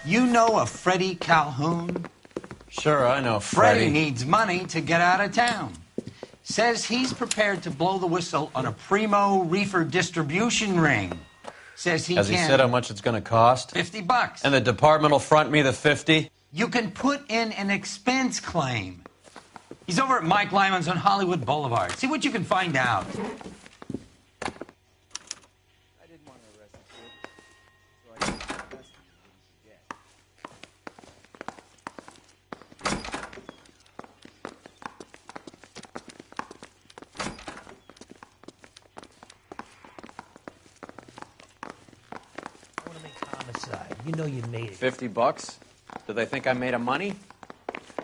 You know a Freddie Calhoun? Sure, I know Freddie needs money to get out of town. Says he's prepared to blow the whistle on a primo reefer distribution ring. Says he Has he said how much it's going to cost? $50. And the department will front me the 50? You can put in an expense claim. He's over at Mike Lyman's on Hollywood Boulevard. See what you can find out. You know you made it. $50? Do they think I'm made of money?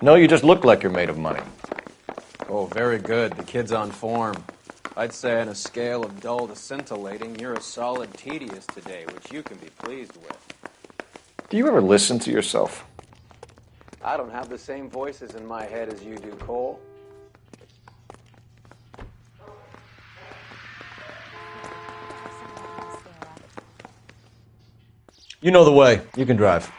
No, you just look like you're made of money. Oh, very good. The kid's on form. I'd say on a scale of dull to scintillating, you're a solid tedious today, which you can be pleased with. Do you ever listen to yourself? I don't have the same voices in my head as you do, Cole. You know the way. You can drive.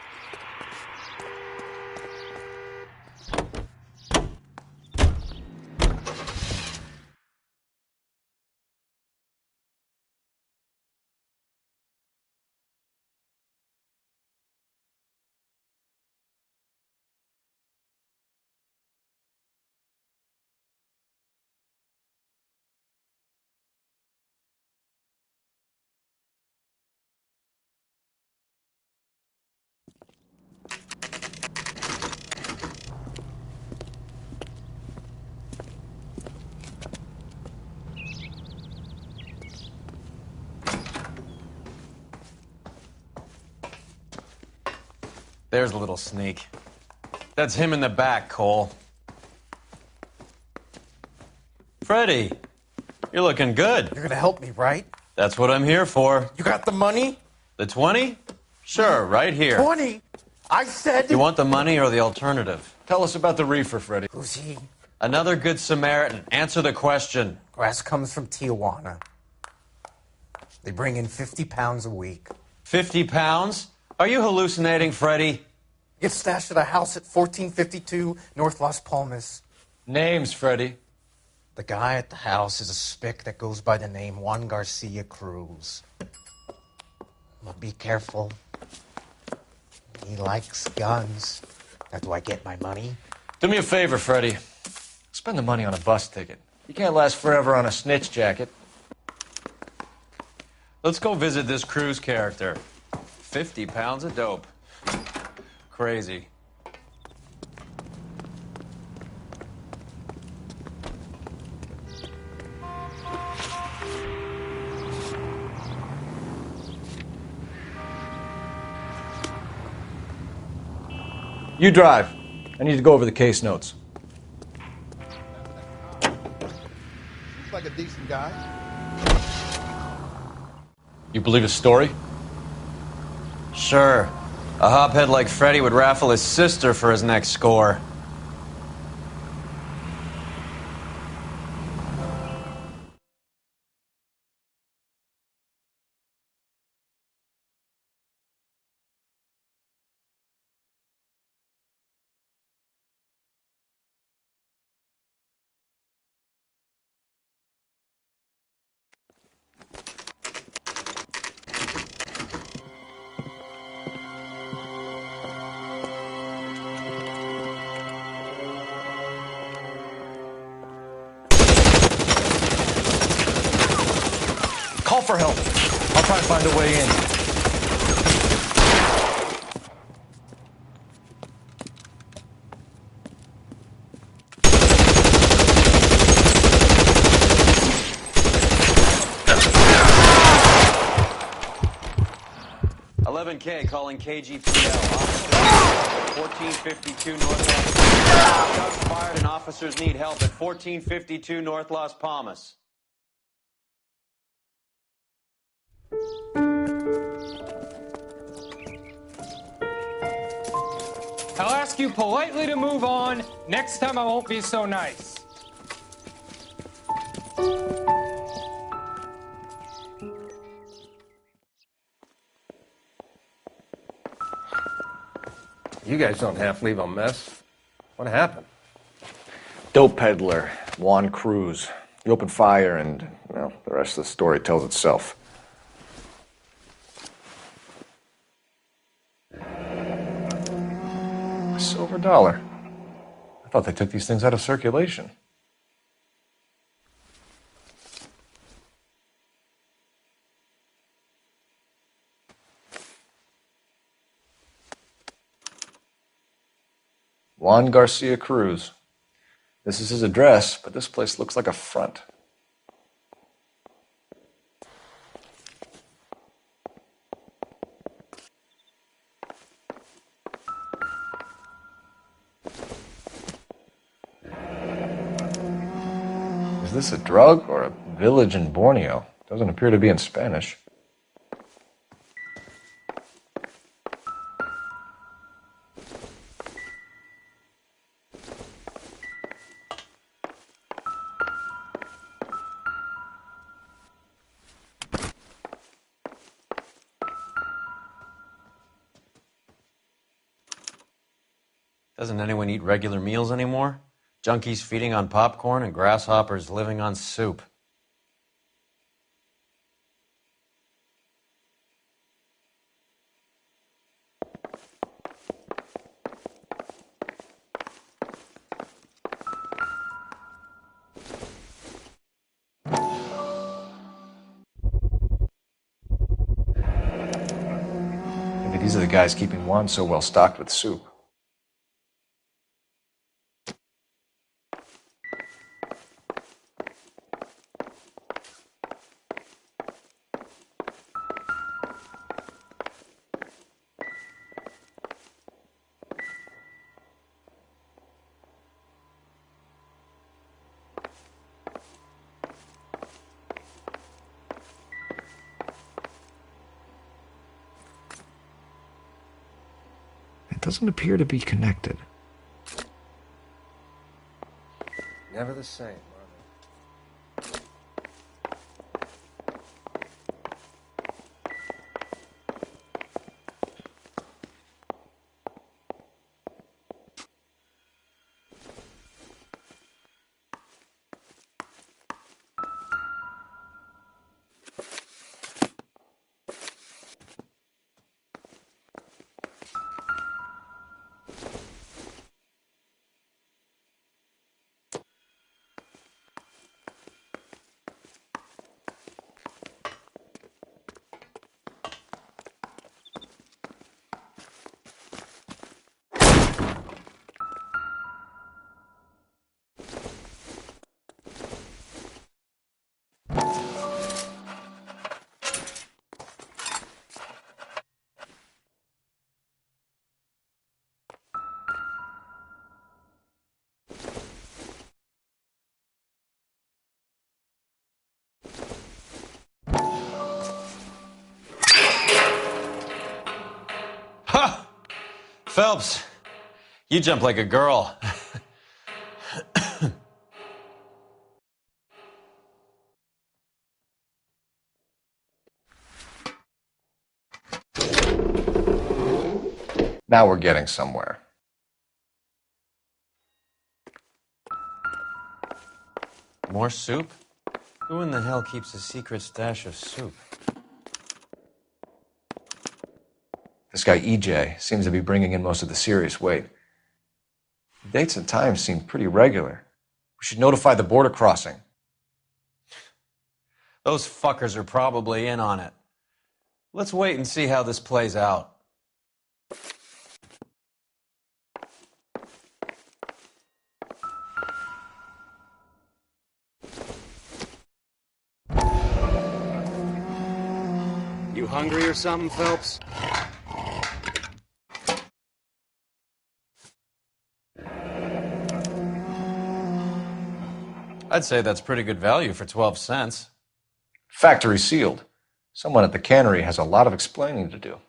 There's a little sneak. That's him in the back, Cole. Freddie, you're looking good. You're gonna help me, right? That's what I'm here for. You got the money? The 20? Sure, right here. 20? I said... You want the money or the alternative? Tell us about the reefer, Freddie. Who's he? Another good Samaritan. Answer the question. Grass comes from Tijuana. They bring in 50 pounds a week. 50 pounds? Are you hallucinating, Freddie? Gets stashed at a house at 1452 North Las Palmas. Names, Freddie. The guy at the house is a spick that goes by the name Juan Garcia Cruz. But be careful. He likes guns. Now, do I get my money? Do me a favor, Freddie. Spend the money on a bus ticket. You can't last forever on a snitch jacket. Let's go visit this Cruz character. 50 pounds of dope. Crazy. You drive. I need to go over the case notes. Looks like a decent guy. You believe his story? Sure. A hophead like Freddie would raffle his sister for his next score. Call for help. I'll try to find a way in. K calling KGPL. 1452 North Las Palmas. Shots fired and officers need help at 1452 North Las Palmas. I'll ask you politely to move on. Next time I won't be so nice. You guys don't half leave a mess. What happened? Dope peddler, Juan Cruz. He opened fire and, well, the rest of the story tells itself. A silver dollar. I thought they took these things out of circulation. Juan Garcia Cruz. This is his address, but this place looks like a front. Is this a drug or a village in Borneo? Doesn't appear to be in Spanish. Doesn't anyone eat regular meals anymore? Junkies feeding on popcorn and grasshoppers living on soup. Maybe these are the guys keeping Juan so well stocked with soup. It doesn't appear to be connected. Never the same, are they? Ha! Phelps, you jump like a girl. Now we're getting somewhere. More soup? Who in the hell keeps a secret stash of soup? This guy EJ seems to be bringing in most of the serious weight. The dates and times seem pretty regular. We should notify the border crossing. Those fuckers are probably in on it. Let's wait and see how this plays out. You hungry or something, Phelps? I'd say that's pretty good value for 12 cents. Factory sealed. Someone at the cannery has a lot of explaining to do.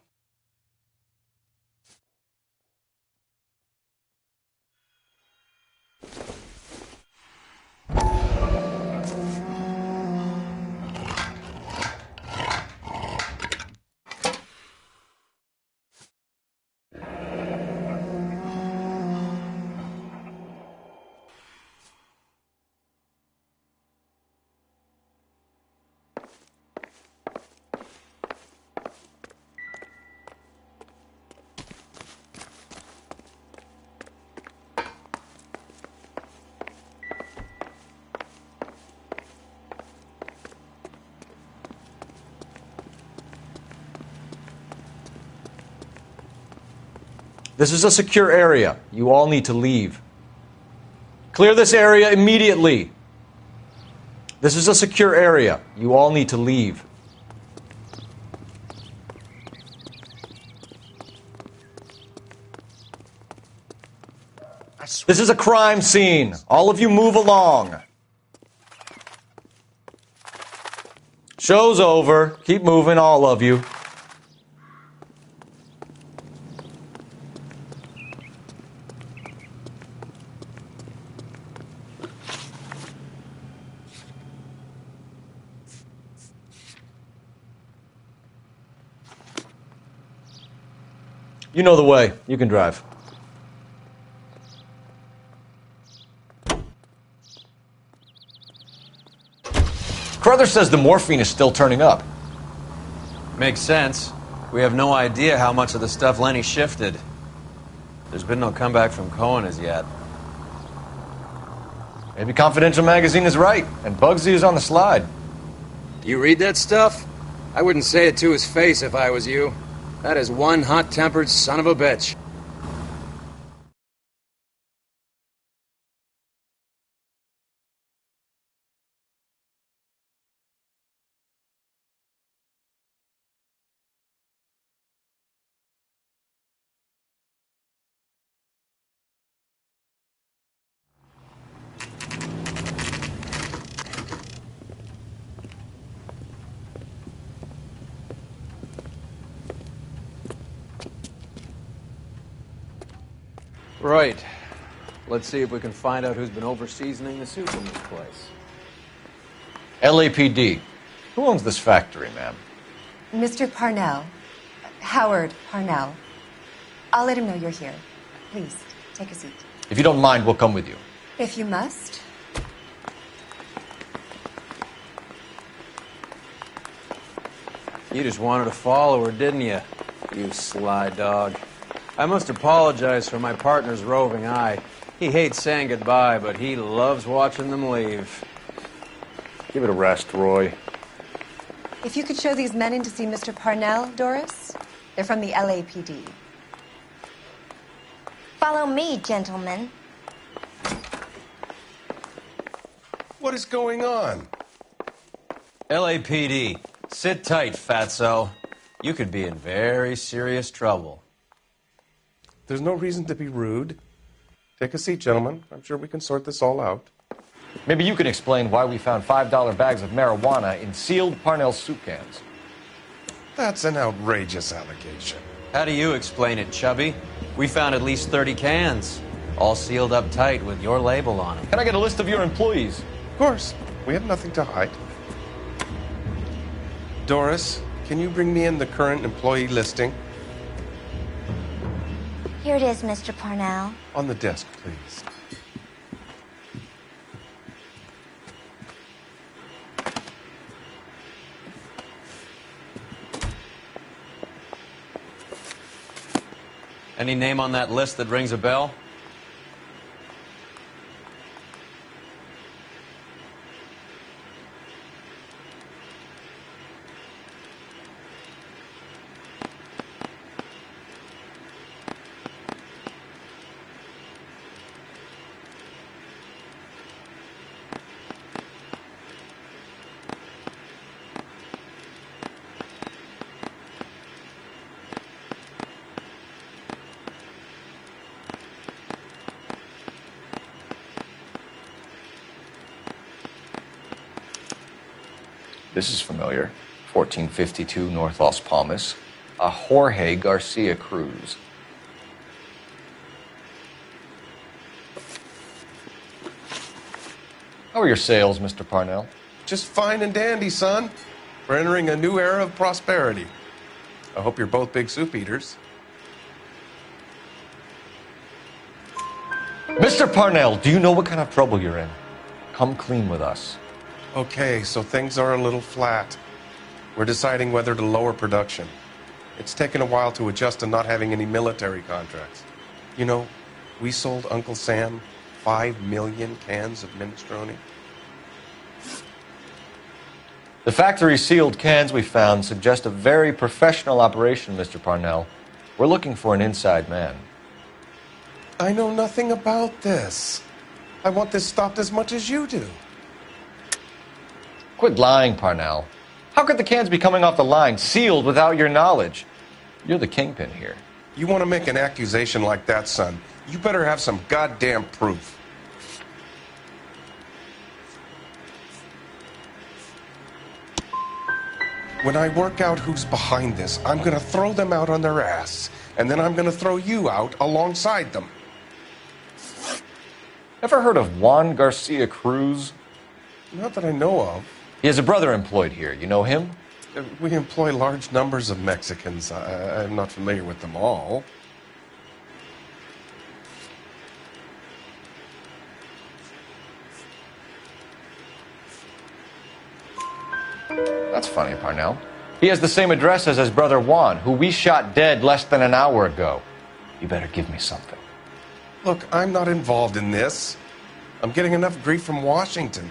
This is a secure area. You all need to leave. Clear this area immediately. This is a secure area. You all need to leave. This is a crime scene. All of you move along. Show's over. Keep moving, all of you. You know the way. You can drive. Carruthers says the morphine is still turning up. Makes sense. We have no idea how much of the stuff Lenny shifted. There's been no comeback from Cohen as yet. Maybe Confidential Magazine is right, and Bugsy is on the slide. You read that stuff? I wouldn't say it to his face if I was you. That is one hot-tempered son of a bitch. Right. Let's see if we can find out who's been over-seasoning the soup in this place. LAPD. Who owns this factory, ma'am? Mr. Parnell. Howard Parnell. I'll let him know you're here. Please, take a seat. If you don't mind, we'll come with you. If you must. You just wanted to follow her, didn't you? You sly dog. I must apologize for my partner's roving eye. He hates saying goodbye, but he loves watching them leave. Give it a rest, Roy. If you could show these men in to see Mr. Parnell, Doris. They're from the LAPD. Follow me, gentlemen. What is going on? LAPD, sit tight, fatso. You could be in very serious trouble. There's no reason to be rude. Take a seat, gentlemen. I'm sure we can sort this all out. Maybe you can explain why we found $5 bags of marijuana in sealed Parnell soup cans. That's an outrageous allegation. How do you explain it, Chubby? We found at least 30 cans, all sealed up tight with your label on them. Can I get a list of your employees? Of course. We have nothing to hide. Doris, can you bring me in the current employee listing? Here it is, Mr. Parnell. On the desk, please. Any name on that list that rings a bell? This is familiar. 1452 North Las Palmas. A Jorge Garcia Cruz. How are your sales, Mr. Parnell? Just fine and dandy, son. We're entering a new era of prosperity. I hope you're both big soup eaters. Mr. Parnell, do you know what kind of trouble you're in? Come clean with us. Okay, so things are a little flat. We're deciding whether to lower production. It's taken a while to adjust to not having any military contracts. You know, we sold Uncle Sam 5 million cans of minestrone. The factory sealed cans we found suggest a very professional operation, Mr. Parnell. We're looking for an inside man. I know nothing about this. I want this stopped as much as you do. Quit lying, Parnell. How could the cans be coming off the line sealed without your knowledge? You're the kingpin here. You want to make an accusation like that, son, you better have some goddamn proof. When I work out who's behind this, I'm gonna throw them out on their ass, and then I'm gonna throw you out alongside them. Ever heard of Juan Garcia Cruz? Not that I know of. He has a brother employed here. You know him? We employ large numbers of Mexicans. I'm not familiar with them all. That's funny, Parnell. He has the same address as his brother Juan, who we shot dead less than an hour ago. You better give me something. Look, I'm not involved in this. I'm getting enough grief from Washington.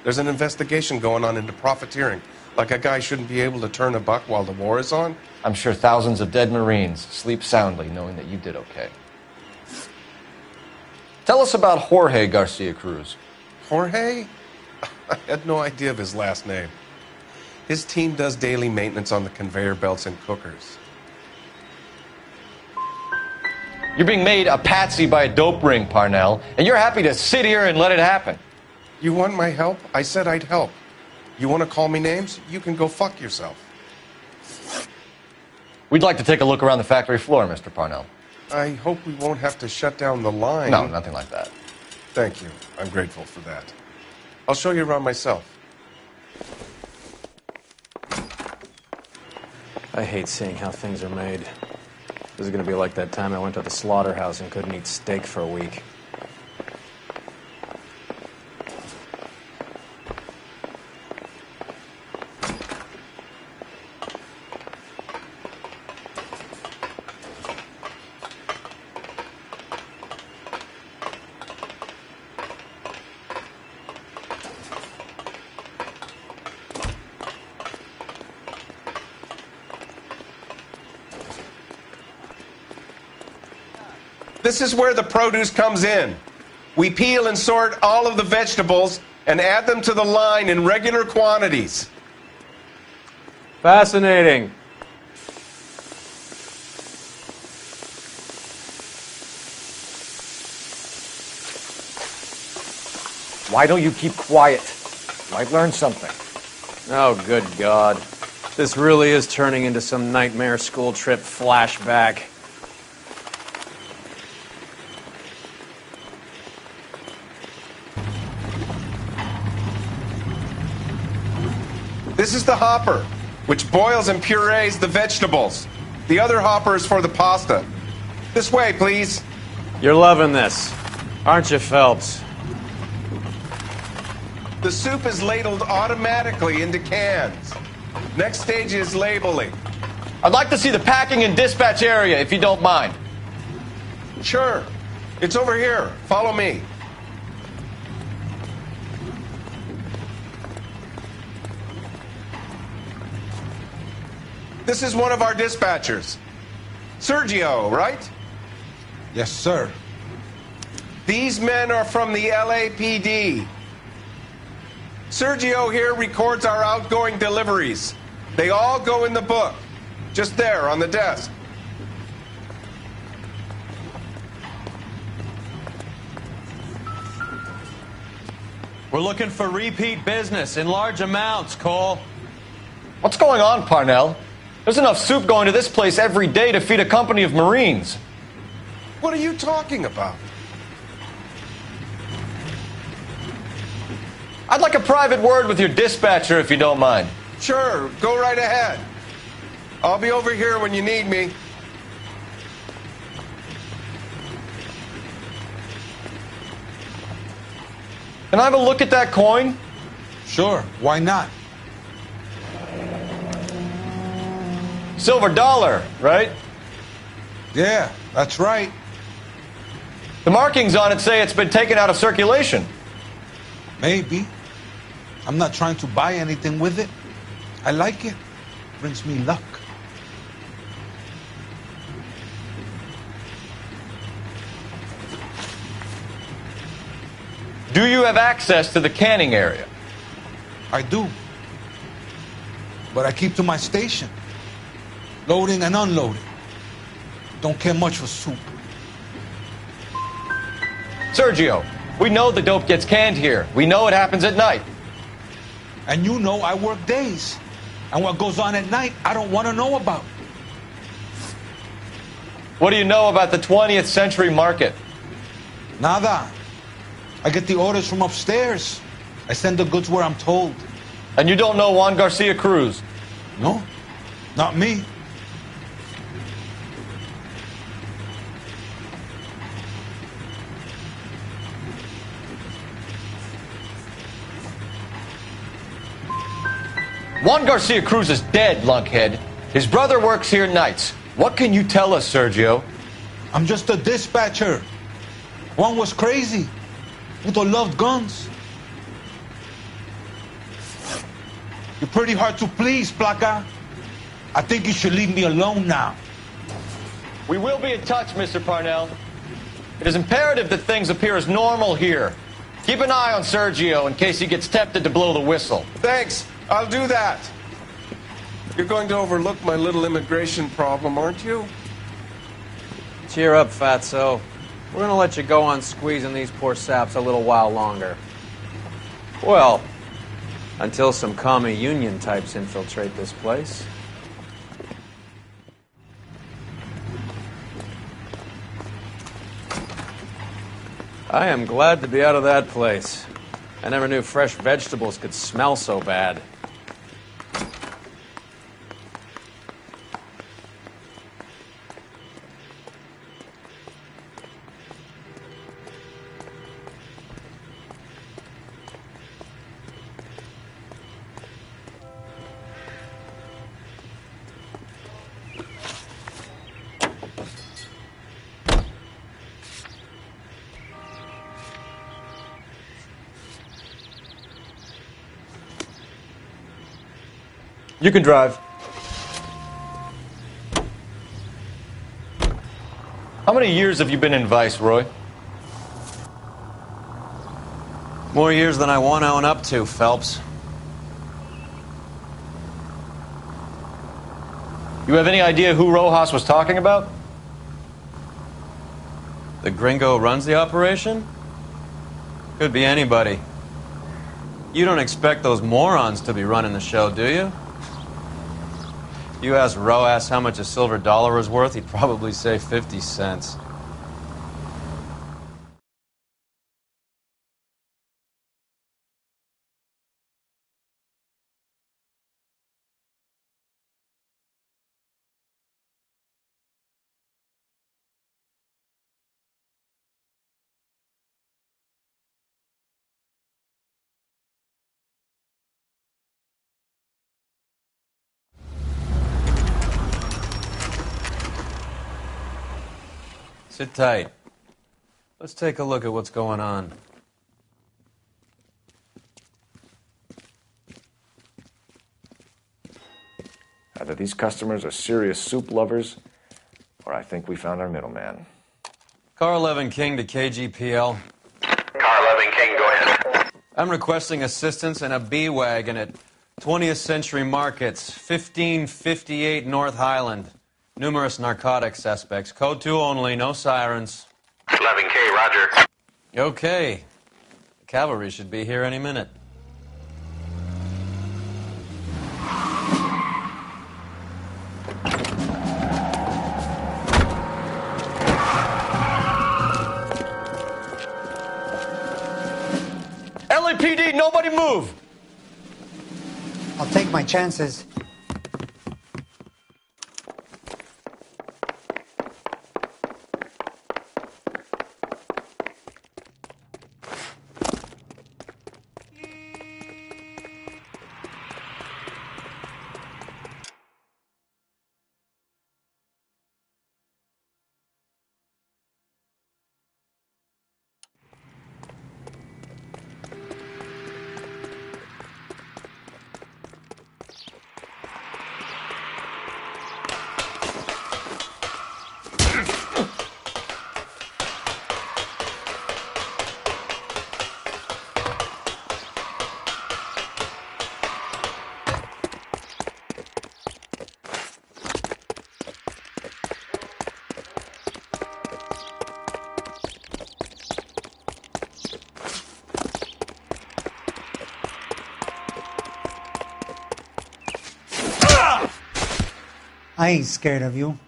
There's an investigation going on into profiteering. Like a guy shouldn't be able to turn a buck while the war is on. I'm sure thousands of dead Marines sleep soundly knowing that you did okay. Tell us about Jorge Garcia Cruz. Jorge? I had no idea of his last name. His team does daily maintenance on the conveyor belts and cookers. You're being made a patsy by a dope ring, Parnell, and you're happy to sit here and let it happen. You want my help? I said I'd help. You want to call me names? You can go fuck yourself. We'd like to take a look around the factory floor, Mr. Parnell. I hope we won't have to shut down the line. No, nothing like that. Thank you. I'm grateful for that. I'll show you around myself. I hate seeing how things are made. This is going to be like that time I went to the slaughterhouse and couldn't eat steak for a week. This is where the produce comes in. We peel and sort all of the vegetables and add them to the line in regular quantities. Fascinating. Why don't you keep quiet? Might learn something. Oh, good God. This really is turning into some nightmare school trip flashback. This is the hopper, which boils and purees the vegetables. The other hopper is for the pasta. This way, please. You're loving this, aren't you, Phelps? The soup is ladled automatically into cans. Next stage is labeling. I'd like to see the packing and dispatch area, if you don't mind. Sure. It's over here. Follow me. This is one of our dispatchers. Sergio, right? Yes, sir. These men are from the LAPD. Sergio here records our outgoing deliveries. They all go in the book. Just there on the desk. We're looking for repeat business in large amounts, Cole. What's going on, Parnell? There's enough soup going to this place every day to feed a company of Marines. What are you talking about? I'd like a private word with your dispatcher, if you don't mind. Sure, go right ahead. I'll be over here when you need me. Can I have a look at that coin? Sure, why not? Silver dollar, right? Yeah, that's right. The markings on it say it's been taken out of circulation. Maybe. I'm not trying to buy anything with it. I like it. Brings me luck. Do you have access to the canning area? I do. But I keep to my station. Loading and unloading. Don't care much for soup. Sergio, we know the dope gets canned here. We know it happens at night. And you know I work days. And what goes on at night, I don't want to know about. What do you know about the 20th century market? Nada. I get the orders from upstairs. I send the goods where I'm told. And you don't know Juan Garcia Cruz? No, not me. Juan Garcia Cruz is dead, lunkhead. His brother works here nights. What can you tell us, Sergio? I'm just a dispatcher. Juan was crazy. Udo loved guns. You're pretty hard to please, Placa. I think you should leave me alone now. We will be in touch, Mr. Parnell. It is imperative that things appear as normal here. Keep an eye on Sergio in case he gets tempted to blow the whistle. Thanks. I'll do that. You're going to overlook my little immigration problem, aren't you? Cheer up, Fatso. We're gonna let you go on squeezing these poor saps a little while longer. Well, until some commie union types infiltrate this place. I am glad to be out of that place. I never knew fresh vegetables could smell so bad. You can drive. How many years have you been in Viceroy? More years than I want to own up to, Phelps. You have any idea who Rojas was talking about? The gringo runs the operation? Could be anybody. You don't expect those morons to be running the show, do you? You ask Rojas how much a silver dollar is worth, he'd probably say 50 cents. Sit tight. Let's take a look at what's going on. Either these customers are serious soup lovers, or I think we found our middleman. Car 11 King to KGPL. Car 11 King, go ahead. I'm requesting assistance in a B-Wagon at 20th Century Markets, 1558 North Highland. Numerous narcotic suspects. Code 2 only, no sirens. 11K, roger. Okay. The cavalry should be here any minute. LAPD, nobody move! I'll take my chances. I ain't scared of you.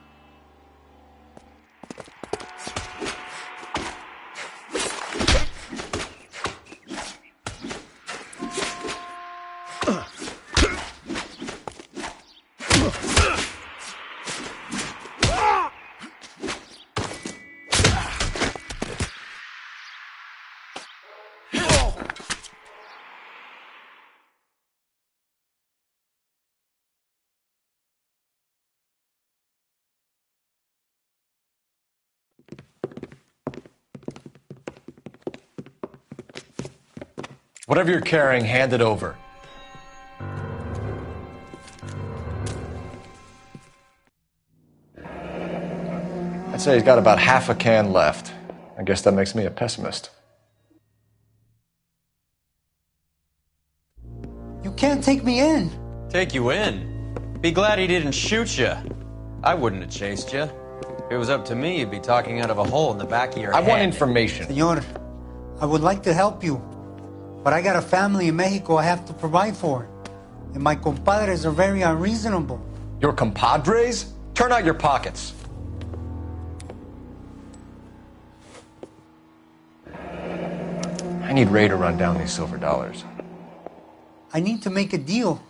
Whatever you're carrying, hand it over. I'd say he's got about half a can left. I guess that makes me a pessimist. You can't take me in. Take you in? Be glad he didn't shoot you. I wouldn't have chased you. If it was up to me, you'd be talking out of a hole in the back of your head. I want information. Senor, I would like to help you, but I got a family in Mexico I have to provide for. And my compadres are very unreasonable. Your compadres? Turn out your pockets. I need Ray to run down these silver dollars. I need to make a deal.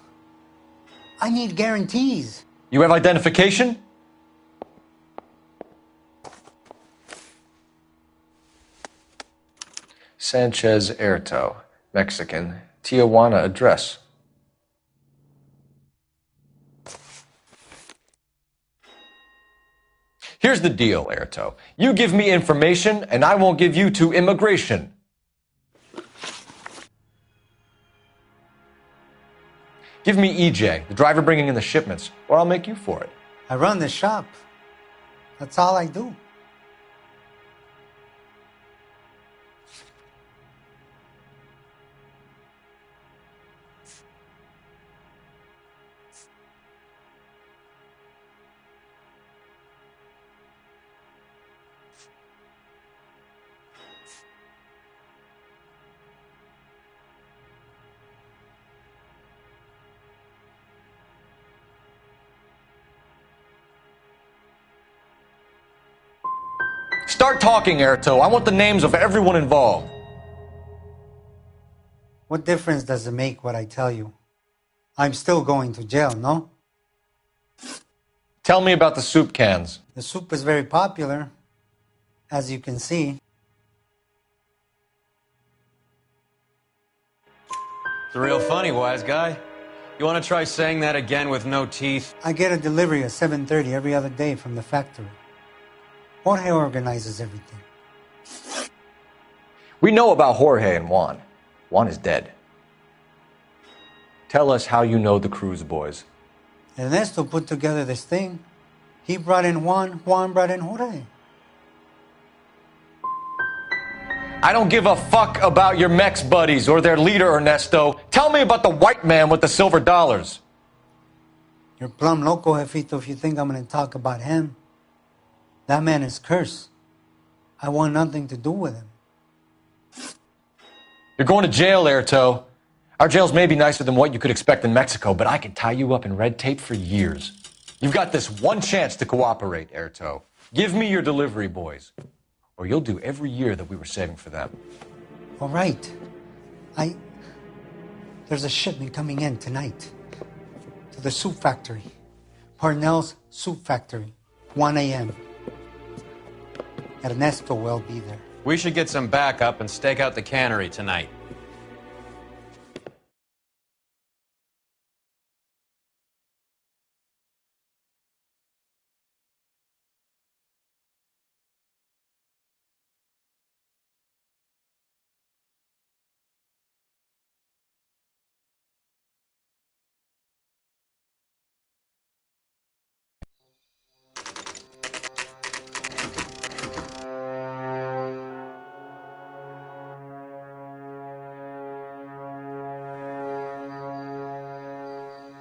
I need guarantees. You have identification? Sanchez Erto, Mexican, Tijuana address. Here's the deal, Erto. You give me information, and I won't give you to immigration. Give me EJ, the driver bringing in the shipments, or I'll make you for it. I run the shop. That's all I do. Start talking, Erto. I want the names of everyone involved. What difference does it make what I tell you? I'm still going to jail, no? Tell me about the soup cans. The soup is very popular, as you can see. It's real funny, wise guy. You want to try saying that again with no teeth? I get a delivery at 7:30 every other day from the factory. Jorge organizes everything. We know about Jorge and Juan. Juan is dead. Tell us how you know the Cruz boys. Ernesto put together this thing. He brought in Juan, Juan brought in Jorge. I don't give a fuck about your Mex buddies or their leader, Ernesto. Tell me about the white man with the silver dollars. You're plumb loco, Jefito, if you think I'm going to talk about him. That man is cursed. I want nothing to do with him. You're going to jail, Erto. Our jails may be nicer than what you could expect in Mexico, but I can tie you up in red tape for years. You've got this one chance to cooperate, Erto. Give me your delivery boys, or you'll do every year that we were saving for them. All right. There's a shipment coming in tonight to the soup factory. Parnell's Soup Factory, 1 a.m. Ernesto will be there. We should get some backup and stake out the cannery tonight.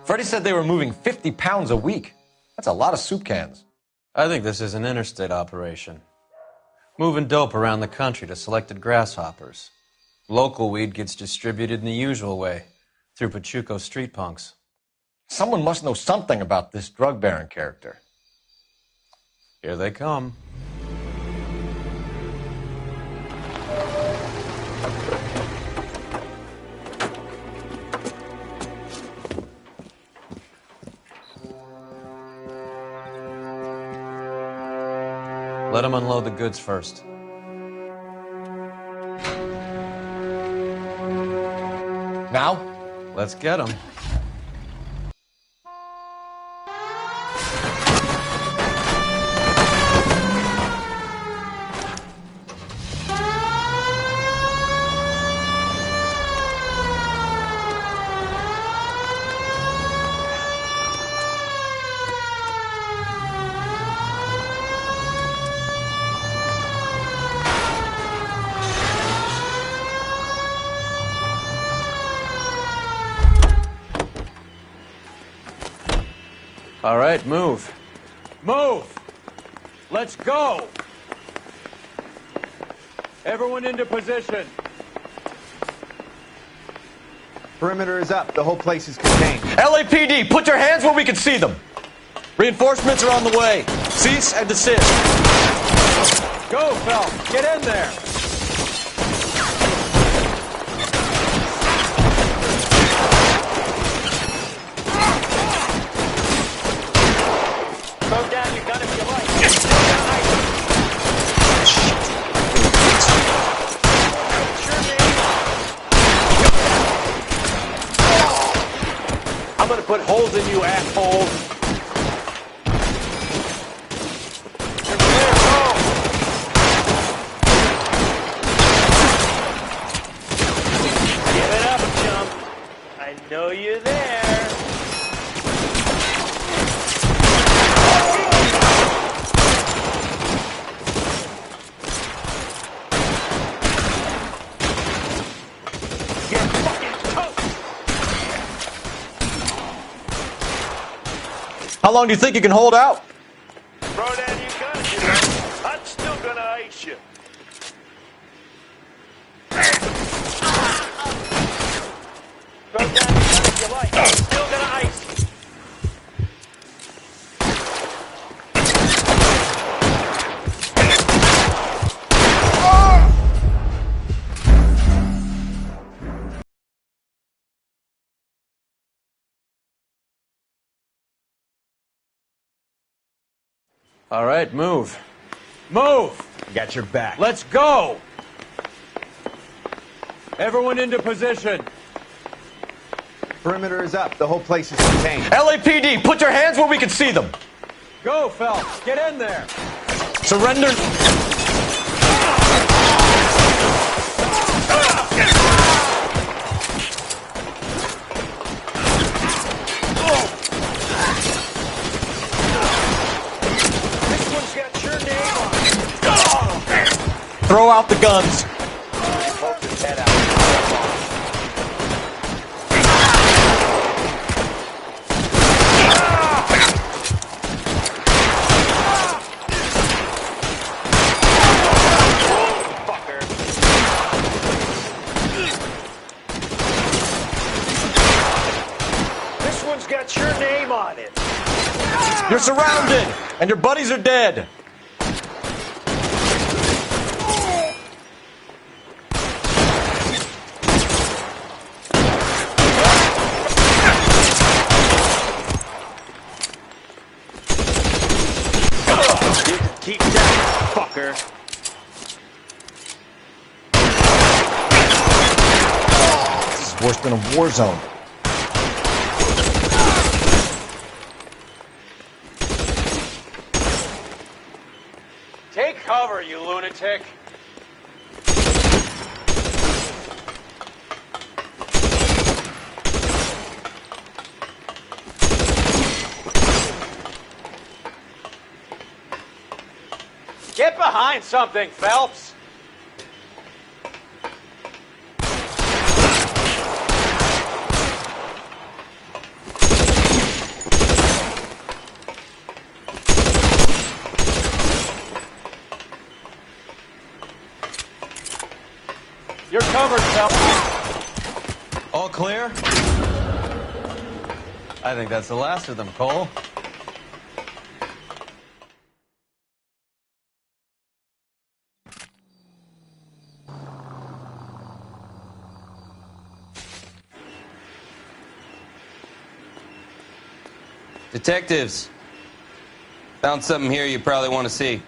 Freddie said they were moving 50 pounds a week. That's a lot of soup cans. I think this is an interstate operation. Moving dope around the country to selected grasshoppers. Local weed gets distributed in the usual way, through Pachuco street punks. Someone must know something about this drug baron character. Here they come. Let them unload the goods first. Now? Let's get them. All right, move. Move! Let's go! Everyone into position. Perimeter is up. The whole place is contained. LAPD, put your hands where we can see them. Reinforcements are on the way. Cease and desist. Go, Phelps. Get in there. Throw down your gun if you like. I'm gonna put holes in you, asshole. Give it up, chump. I know you're there. How long do you think you can hold out? Throw down your guns, you know. I'm still gonna ice you. Throw down your gun if you like. I'm still gonna ice you. All right, move. Move! Got your back. Let's go! Everyone into position. Perimeter is up. The whole place is contained. LAPD, put your hands where we can see them. Go, Phelps. Get in there. Surrender. This one's got your name on it. Throw out the guns. Poke his head out. This one's got your name on it. You're surrounded, and your buddies are dead. Keep that, fucker. This is worse than a war zone. Take cover, you lunatic. Get behind something, Phelps. You're covered, Phelps. All clear? I think that's the last of them, Cole. Detectives, found something here you probably want to see.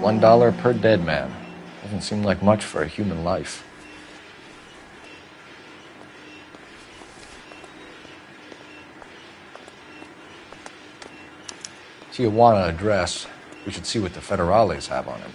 $1 per dead man. Doesn't seem like much for a human life. Tijuana address. We should see what the federales have on him.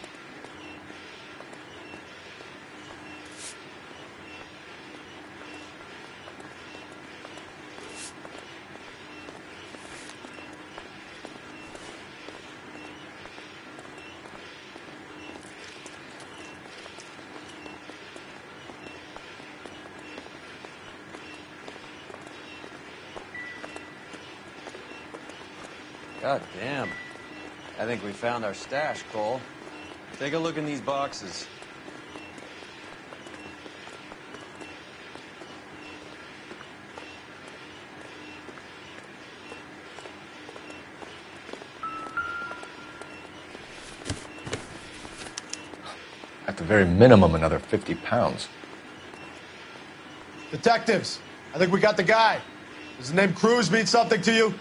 God damn. I think we found our stash, Cole. Take a look in these boxes. At the very minimum, another 50 pounds. Detectives, I think we got the guy. Does the name Cruz mean something to you?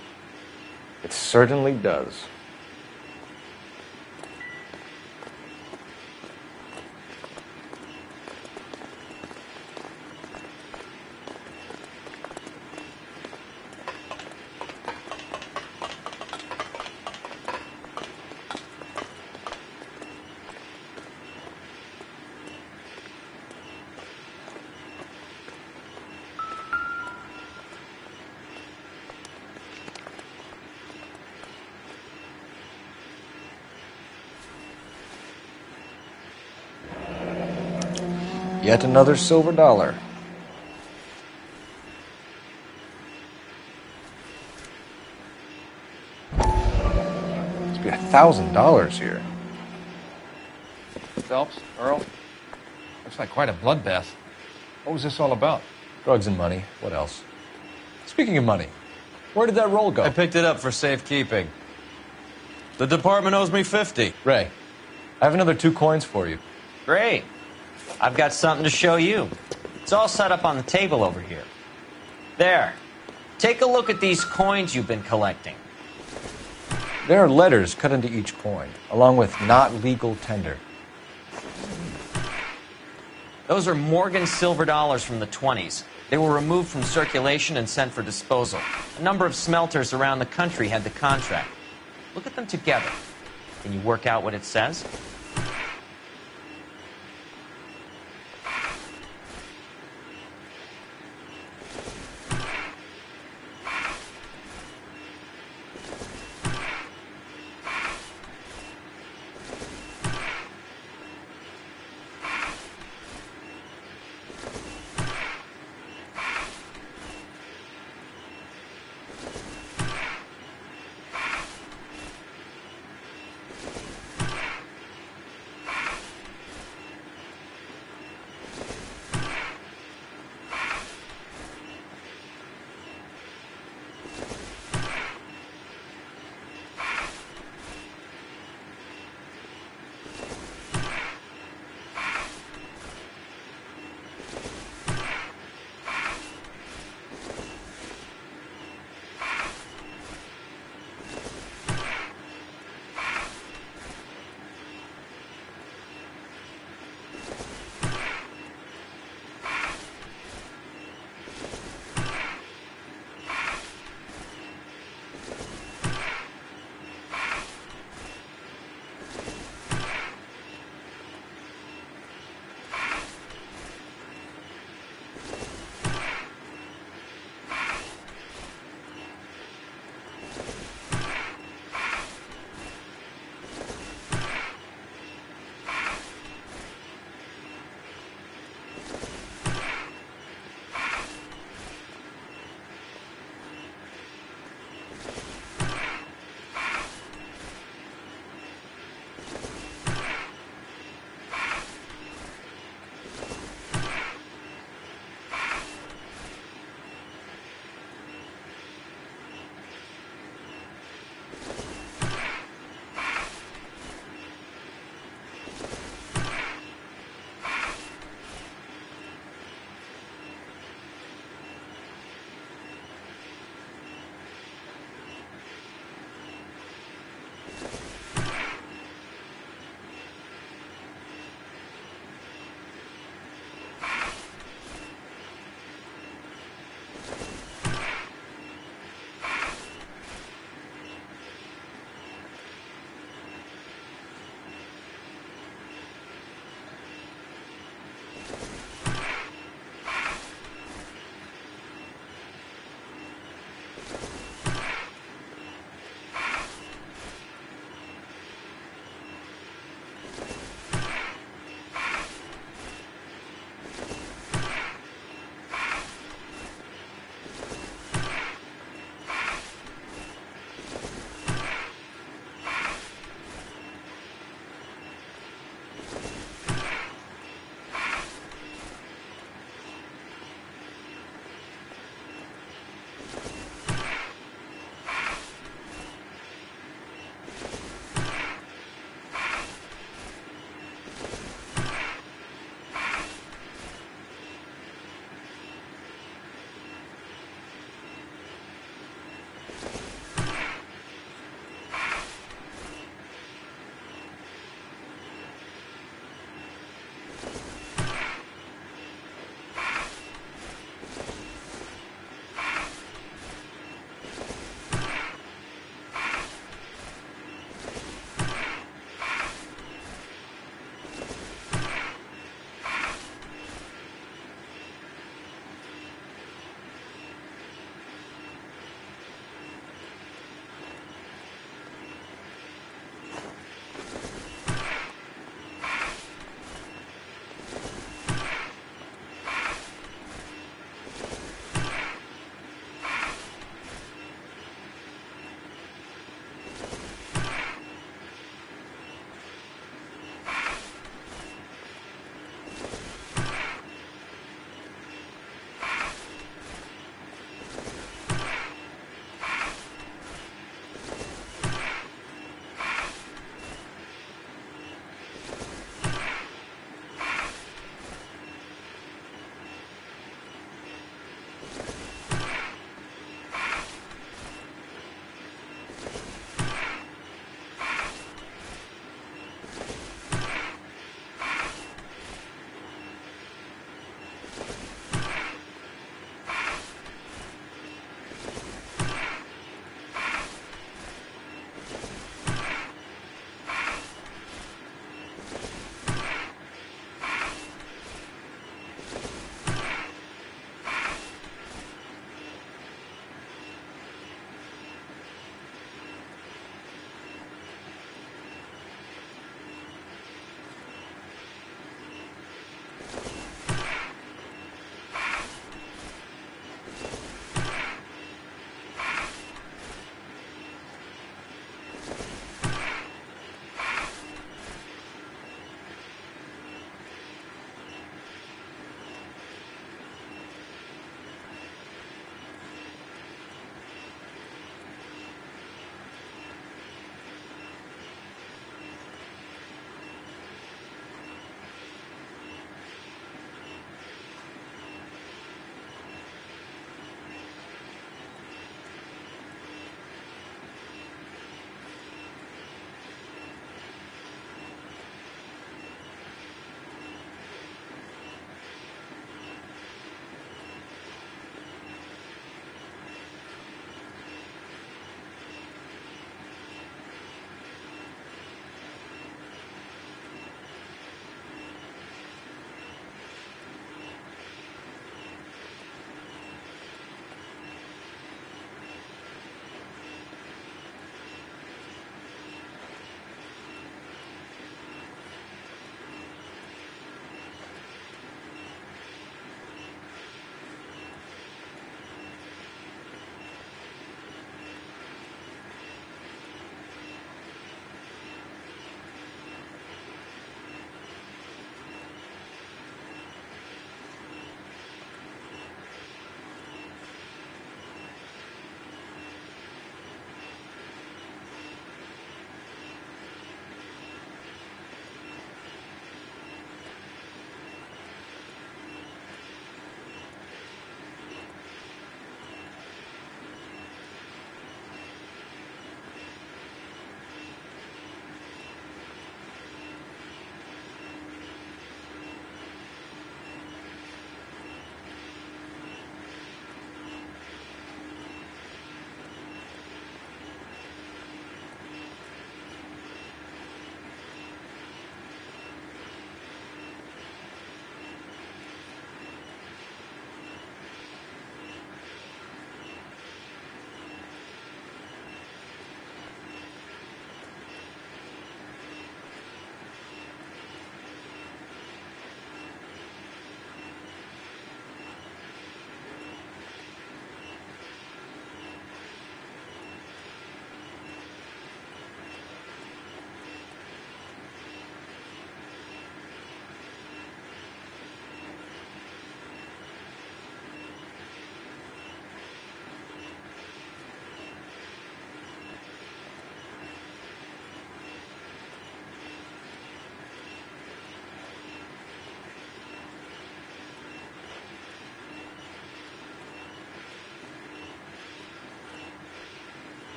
It certainly does. Yet another silver dollar. Must be $1,000 here. Phelps, Earl, looks like quite a bloodbath. What was this all about? Drugs and money. What else? Speaking of money, where did that roll go? I picked it up for safekeeping. The department owes me 50. Ray, I have another 2 coins for you. Great. I've got something to show you. It's all set up on the table over here. There. Take a look at these coins you've been collecting. There are letters cut into each coin, along with not legal tender. Those are Morgan silver dollars from the 20s. They were removed from circulation and sent for disposal. A number of smelters around the country had the contract. Look at them together. Can you work out what it says?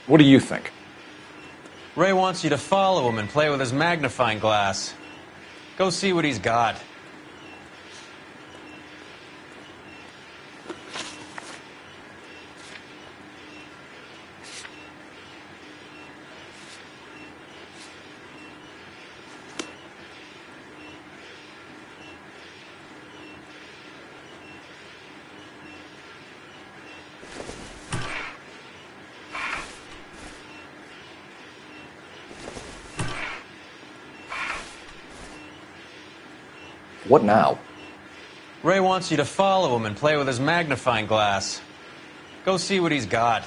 What do you think? Ray wants you to follow him and play with his magnifying glass. Go see what he's got. What now? Ray wants you to follow him and play with his magnifying glass. Go see what he's got.